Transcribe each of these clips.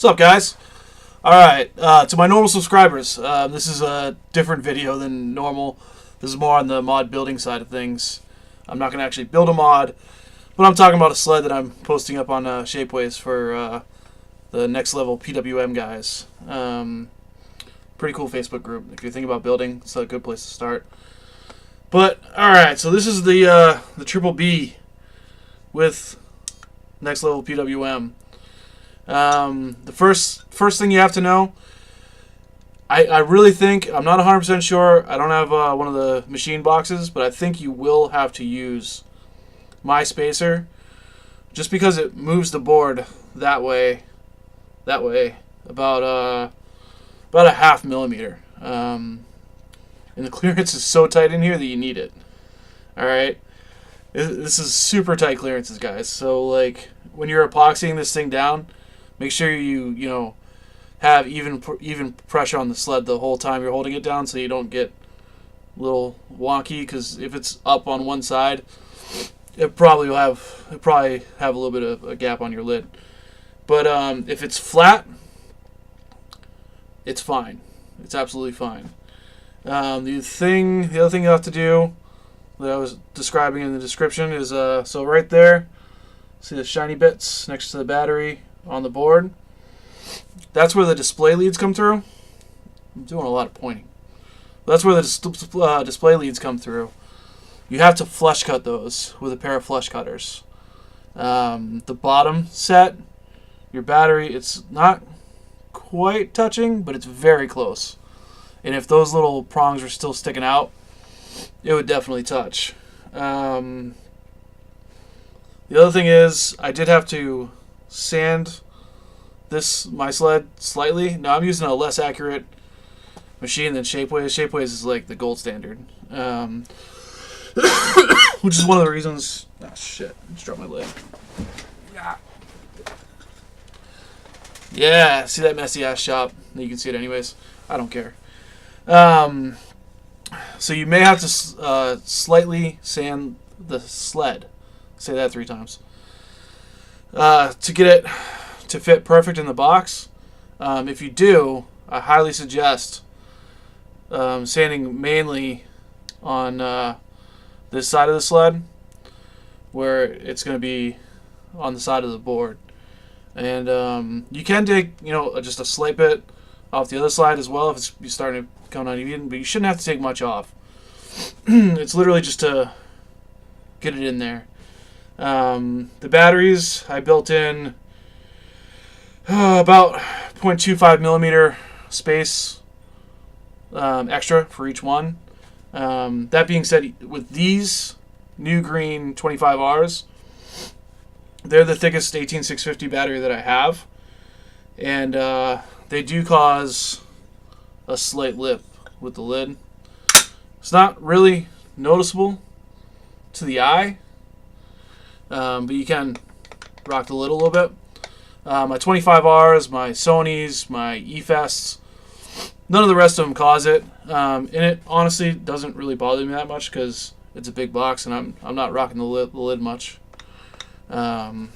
What's up, guys? Alright, to my normal subscribers, this is a different video than normal. This is more on the mod building side of things. I'm not going to actually build a mod, but I'm talking about a sled that I'm posting up on Shapeways for the next level PWM guys. Pretty cool Facebook group. If you're thinking about building, it's a good place to start. But, alright, so this is the Triple B with next level PWM. The first thing you have to know, I really think, I'm not 100% sure, I don't have one of the machine boxes, but I think you will have to use my spacer, just because it moves the board that way, about a half millimeter, and the clearance is so tight in here that you need it. Alright, this is super tight clearances, guys, so like, when you're epoxying this thing down, make sure you have even pressure on the sled the whole time you're holding it down, so you don't get a little wonky. Because if it's up on one side, it probably have a little bit of a gap on your lid. But if it's flat, it's fine. It's absolutely fine. The other thing you have to do that I was describing in the description is so right there, see the shiny bits next to the battery on the board? That's where the display leads come through. I'm doing a lot of pointing. That's where the display leads come through. You have to flush cut those with a pair of flush cutters. The bottom set, your battery, it's not quite touching, but it's very close. And if those little prongs were still sticking out, it would definitely touch. The other thing is, I did have to sand my sled slightly. Now I'm using a less accurate machine than Shapeways. Shapeways is like the gold standard, which is one of the reasons. Oh shit! I just dropped my lid. Yeah, see that messy ass shop? You can see it anyways. I don't care. So you may have to slightly sand the sled. Say that 3 times. To get it to fit perfect in the box. If you do, I highly suggest sanding mainly on this side of the sled, where it's going to be on the side of the board. And you can take, just a slight bit off the other side as well if you're starting to come uneven, but you shouldn't have to take much off. It's literally just to get it in there. The batteries, I built in about 0.25 millimeter space extra for each one. That being said, with these new green 25Rs, they're the thickest 18650 battery that I have, and they do cause a slight lip with the lid. It's not really noticeable to the eye, but you can rock the lid a little bit. My 25Rs, my Sonys, my E-Fests, none of the rest of them cause it. And it honestly doesn't really bother me that much because it's a big box and I'm not rocking the lid much. But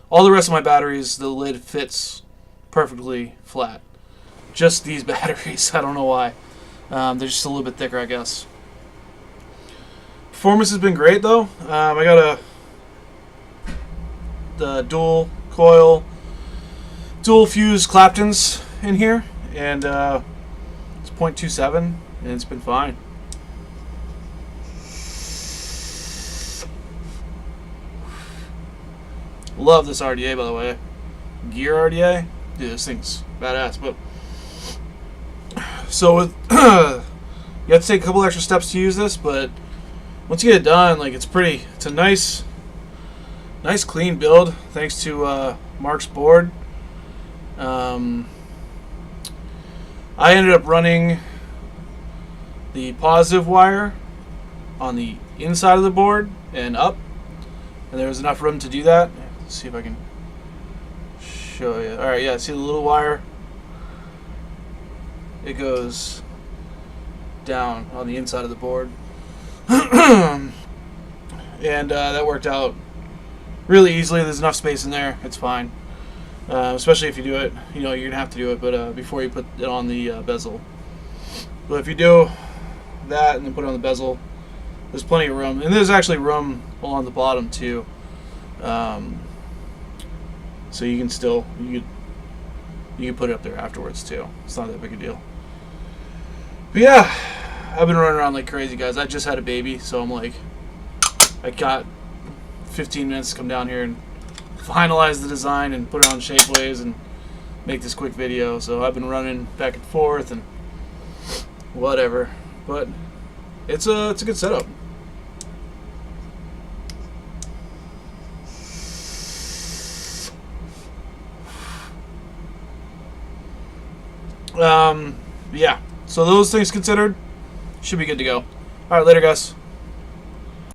all the rest of my batteries, the lid fits perfectly flat. Just these batteries, I don't know why. They're just a little bit thicker, I guess. Performance has been great though. I got the dual coil, dual fuse Claptons in here, and it's 0.27, and it's been fine. Love this RDA, by the way. Gear RDA, dude, this thing's badass. But so with you have to take a couple extra steps to use this, but once you get it done, like it's a nice clean build thanks to Mark's board. I ended up running the positive wire on the inside of the board and up, and there was enough room to do that. Let's see if I can show you. Alright, yeah, see the little wire? It goes down on the inside of the board. And that worked out really easily. There's enough space in there. It's fine. especially if you do it, you know, you're gonna have to do it, but before you put it on the bezel. But if you do that and then put it on the bezel, there's plenty of room, and there's actually room along the bottom too. So you can still you can put it up there afterwards too. It's not that big a deal. But yeah, I've been running around like crazy, guys. I just had a baby, so I'm like, I got 15 minutes to come down here and finalize the design and put it on Shapeways and make this quick video. So I've been running back and forth and whatever, but it's a good setup. Yeah, so those things considered, should be good to go. All right, later, guys.